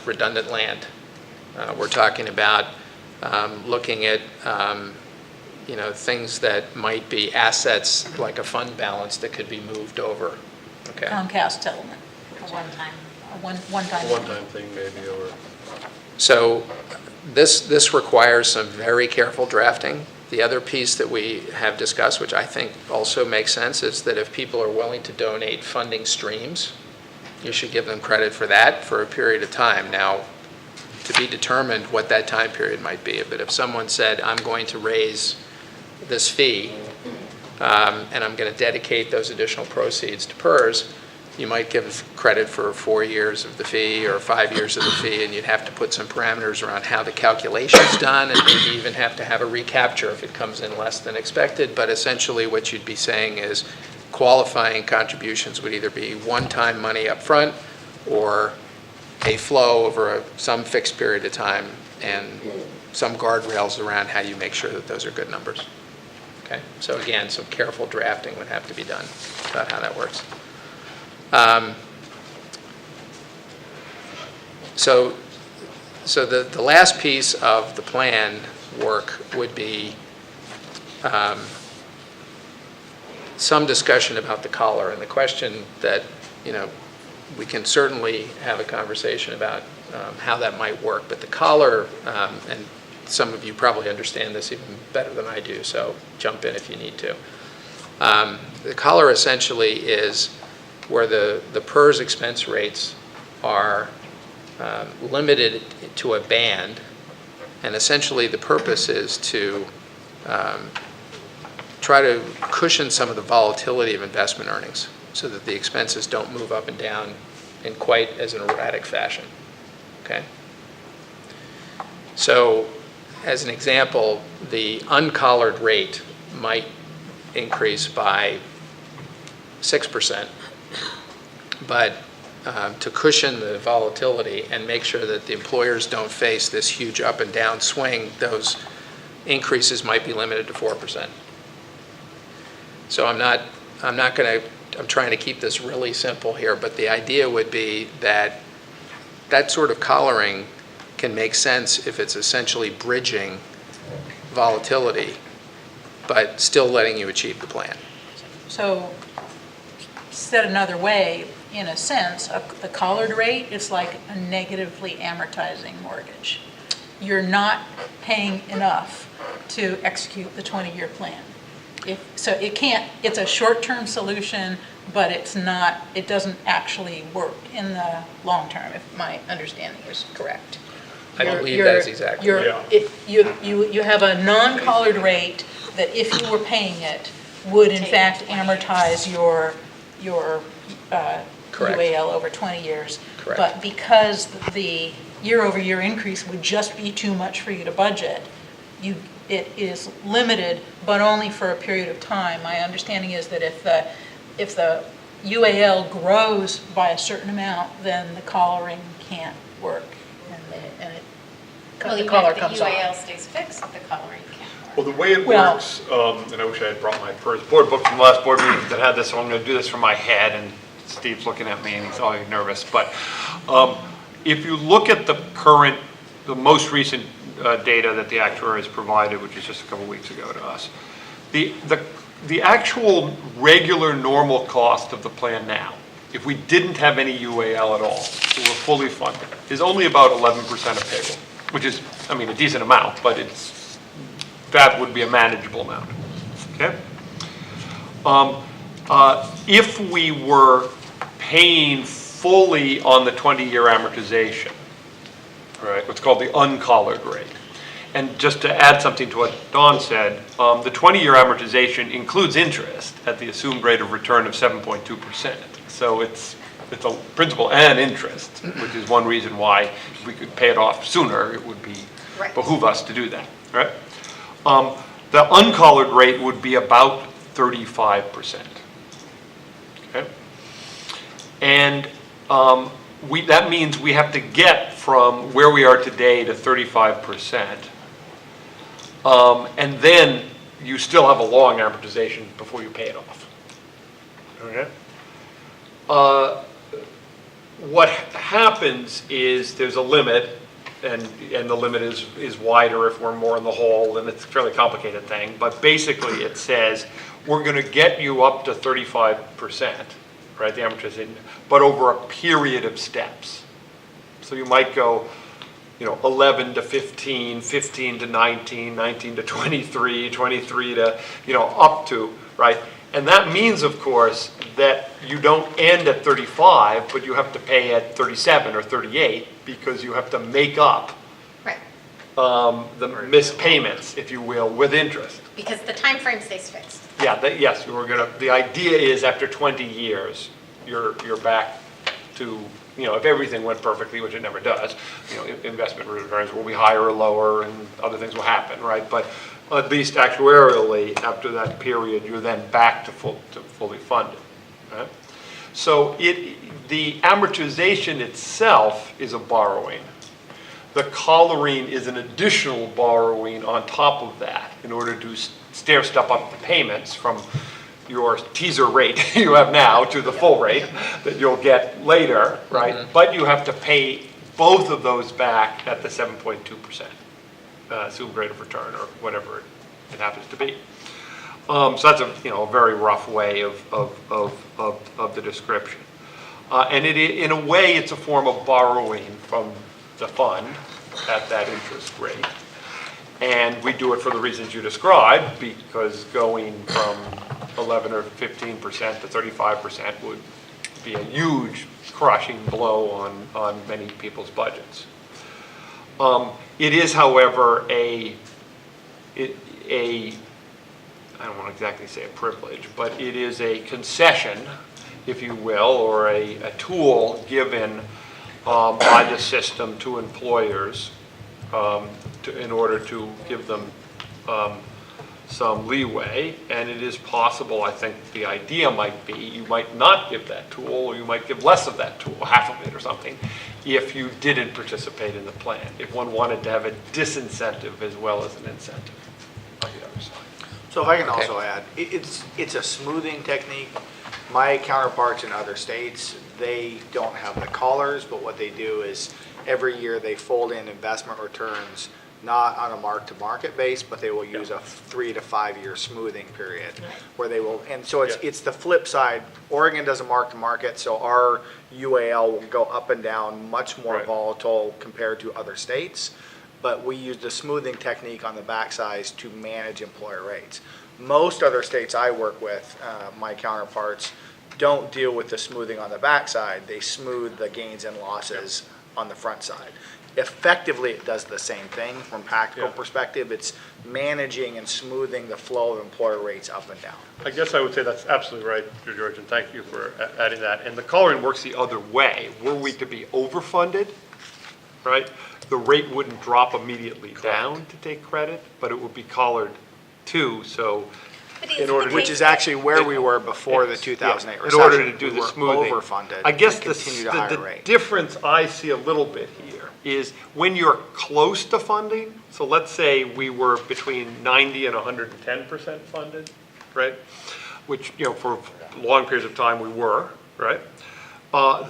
redundant land. We're talking about looking at things that might be assets like a fund balance that could be moved over. Okay. Comcast settlement, a one-time thing maybe, or so this requires some very careful drafting. The other piece that we have discussed, which I think also makes sense, is that if people are willing to donate funding streams, you should give them credit for that for a period of time. Now, to be determined what that time period might be, but if someone said, I'm going to raise this fee and I'm going to dedicate those additional proceeds to PERS, you might give credit for 4 years of the fee or 5 years of the fee, and you'd have to put some parameters around how the calculation's done, and maybe even have to have a recapture if it comes in less than expected. But essentially what you'd be saying is qualifying contributions would either be one-time money up front or a flow over some fixed period of time, and some guardrails around how you make sure that those are good numbers. Okay, so again, some careful drafting would have to be done about how that works. So the last piece of the plan work would be some discussion about the collar, and the question that, we can certainly have a conversation about how that might work, but the collar, and some of you probably understand this even better than I do, so jump in if you need to. The collar essentially is where the PERS expense rates are limited to a band, and essentially the purpose is to try to cushion some of the volatility of investment earnings so that the expenses don't move up and down in quite as an erratic fashion. Okay? So, as an example, the uncollared rate might increase by 6%, but to cushion the volatility and make sure that the employers don't face this huge up and down swing, those increases might be limited to 4%. So I'm trying to keep this really simple here, but the idea would be that that sort of collaring can make sense if it's essentially bridging volatility, but still letting you achieve the plan. So, said another way, in a sense, the collared rate is like a negatively amortizing mortgage. You're not paying enough to execute the 20-year plan. It's a short-term solution, but it doesn't actually work in the long term, if my understanding is correct. I believe that is exactly right. You have a non-collared rate that if you were paying it would in fact amortize your UAL over 20 years. Correct. But because the year-over-year increase would just be too much for you to budget, it is limited, but only for a period of time. My understanding is that if the UAL grows by a certain amount, then the collaring can't work, Well, the even collar if the comes UAL off. stays fixed, the coloring can't work. Well, the way it works, and I wish I had brought my first board book from the last board meeting that had this, so I'm going to do this from my head, and Steve's looking at me and he's already nervous. But if you look at the most recent data that the actuary has provided, which is just a couple weeks ago to us, the actual regular normal cost of the plan now, if we didn't have any UAL at all, we were fully funded, is only about 11% of payroll, which is, a decent amount, but that would be a manageable amount. Okay. If we were paying fully on the 20-year amortization, right, what's called the uncollared rate. And just to add something to what Dawn said, the 20-year amortization includes interest at the assumed rate of return of 7.2%. So it's a principal and interest, which is one reason why if we could pay it off sooner, it would behoove us to do that. Right? The uncollared rate would be about 35%. Okay? And that means we have to get from where we are today to 35%. And then you still have a long amortization before you pay it off. Okay? what happens is there's a limit, and the limit is wider if we're more in the hole, and it's a fairly complicated thing, but basically it says we're going to get you up to 35%, right, the amortization, but over a period of steps. So you might go, 11 to 15, 15 to 19, 19 to 23, 23 to, up to, right? And that means, of course, that you don't end at 35, but you have to pay at 37 or 38 because you have to make up Right, the missed payments, if you will, with interest. because the time frame stays fixed. Yeah, yes, the idea is after 20 years, you're back to, if everything went perfectly, which it never does, investment returns will be higher or lower and other things will happen, right? But at least actuarially, after that period, you're then back to fully funded, right? So the amortization itself is a borrowing. The collaring is an additional borrowing on top of that in order to stair step up the payments from your teaser rate you have now to the full rate that you'll get later, right? Mm-hmm. But you have to pay both of those back at the 7.2%. Assumed rate of return or whatever it happens to be. So that's a very rough way of the description. And in a way, it's a form of borrowing from the fund at that interest rate. And we do it for the reasons you described, because going from 11 or 15% to 35% would be a huge crushing blow on many people's budgets. It is, however, I don't want to exactly say a privilege, but it is a concession, if you will, or a tool given by the system to employers in order to give them some leeway. And it is possible, I think the idea might be, you might not give that tool, or you might give less of that tool, half of it or something, if you didn't participate in the plan, if one wanted to have a disincentive as well as an incentive on the other side. So if I can also add, it's a smoothing technique. My counterparts in other states, they don't have the collars, but what they do is every year they fold in investment returns, not on a mark-to-market base, but they will use a 3 to 5 year smoothing period where they will, and so it's the flip side. Oregon does a mark-to-market, so our UAL will go up and down, much more volatile compared to other states, but we use the smoothing technique on the backside to manage employer rates. Most other states I work with, my counterparts, don't deal with the smoothing on the backside. They smooth the gains and losses on the front side. Effectively, it does the same thing from practical perspective. It's managing and smoothing the flow of employer rates up and down. I guess I would say that's absolutely right, George, and thank you for adding that. And the collaring works the other way. Were we to be overfunded, right, the rate wouldn't drop immediately down to take credit, but it would be collared too. So in order, which is actually where we were before the 2008 recession. In order to do the smoothing, overfunded. I guess the difference I see a little bit here is when you're close to funding. So let's say we were between 90 and 110% funded, right? Which for long periods of time we were, right?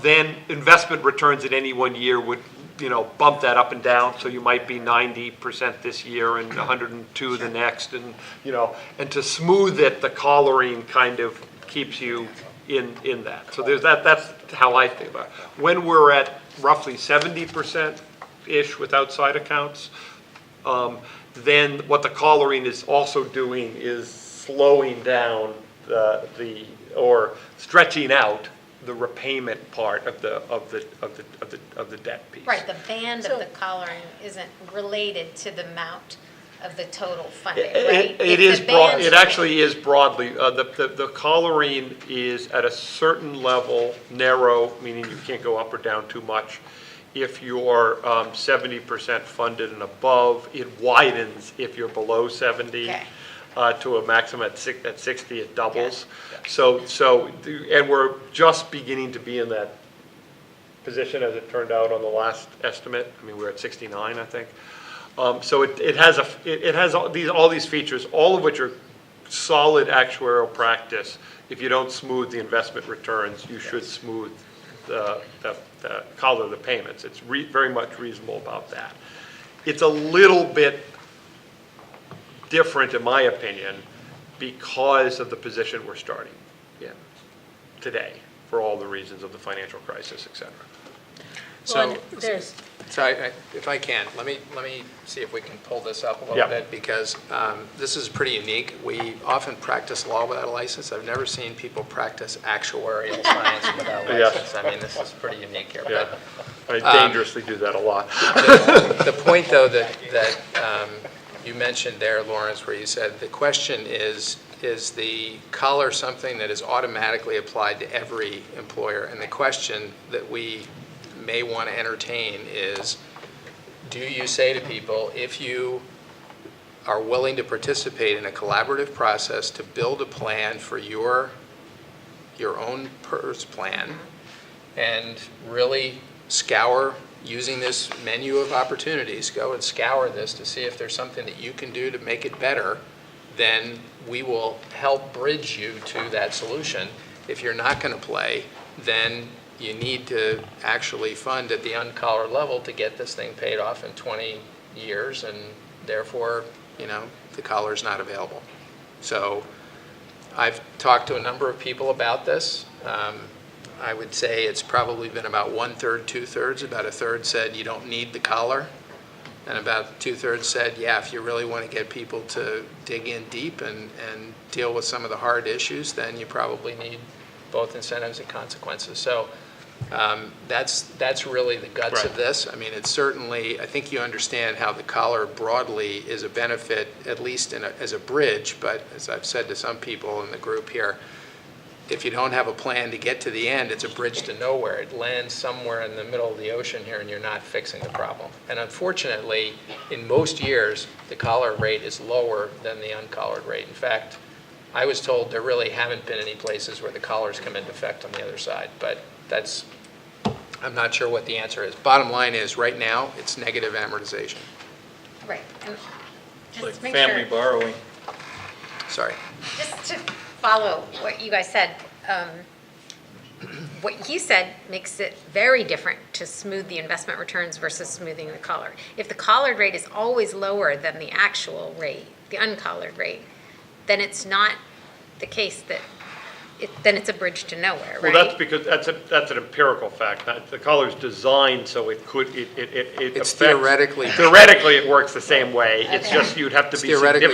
Then investment returns in any one year would bump that up and down. So you might be 90% this year and 102 the next, and and to smooth it, the collaring kind of keeps you in that. So there's that. That's how I think about it. When we're at roughly 70%-ish with outside accounts, then what the collaring is also doing is slowing down or stretching out the repayment part of the debt piece. Right, the band of the collaring isn't related to the amount of the total funding, right? It actually is broadly. The collaring is at a certain level narrow, meaning you can't go up or down too much. If you're 70% funded and above, it widens if you're below 70. Okay. To a maximum at 60, it doubles. Yeah. And we're just beginning to be in that position as it turned out on the last estimate. I mean, we're at 69, I think. So it has all these features, all of which are solid actuarial practice. If you don't smooth the investment returns, you should smooth the collar the payments. It's very much reasonable about that. It's a little bit different, in my opinion, because of the position we're starting in today, for all the reasons of the financial crisis, et cetera. So, There's, if I can, let me see if we can pull this up a little Yeah. bit, because this is pretty unique. We often practice law without a license. I've never seen people practice actuarial science without a Yes. license. I mean, this is pretty unique here. Yeah, But I dangerously do that a lot. the point, though, that you mentioned there, Lawrence, where you said the question is the collar something that is automatically applied to every employer? And the question that we may want to entertain is, do you say to people, if you are willing to participate in a collaborative process to build a plan for your own PERS plan, and really scour, using this menu of opportunities, go and scour this to see if there's something that you can do to make it better, then we will help bridge you to that solution. If you're not going to play, then you need to actually fund at the uncollared level to get this thing paid off in 20 years, and therefore, the collar's not available. So I've talked to a number of people about this. I would say it's probably been about 1/3, 2/3. About 1/3 said you don't need the collar, and about 2/3 said, yeah, if you really want to get people to dig in deep and deal with some of the hard issues, then you probably need both incentives and consequences. So that's really the guts of this. I mean, it's certainly, I think you understand how the collar broadly is a benefit, at least as a bridge, but as I've said to some people in the group here, if you don't have a plan to get to the end, it's a bridge to nowhere. It lands somewhere in the middle of the ocean here, and you're not fixing the problem. And unfortunately, in most years, the collar rate is lower than the uncollared rate. In fact, I was told there really haven't been any places where the collars come into effect on the other side, but I'm not sure what the answer is. Bottom line is, right now, it's negative amortization. Right. And Like just make family sure, borrowing. Sorry. just to follow what you guys said, what he said makes it very different to smooth the investment returns versus smoothing the collar. If the collared rate is always lower than the actual rate, the uncollared rate, then it's not the case that then it's a bridge to nowhere, right? Well, that's because that's an empirical fact. The collar's designed so it It's affects- theoretically Theoretically, it works the same way. It's Okay. just you'd have to It's be theoretically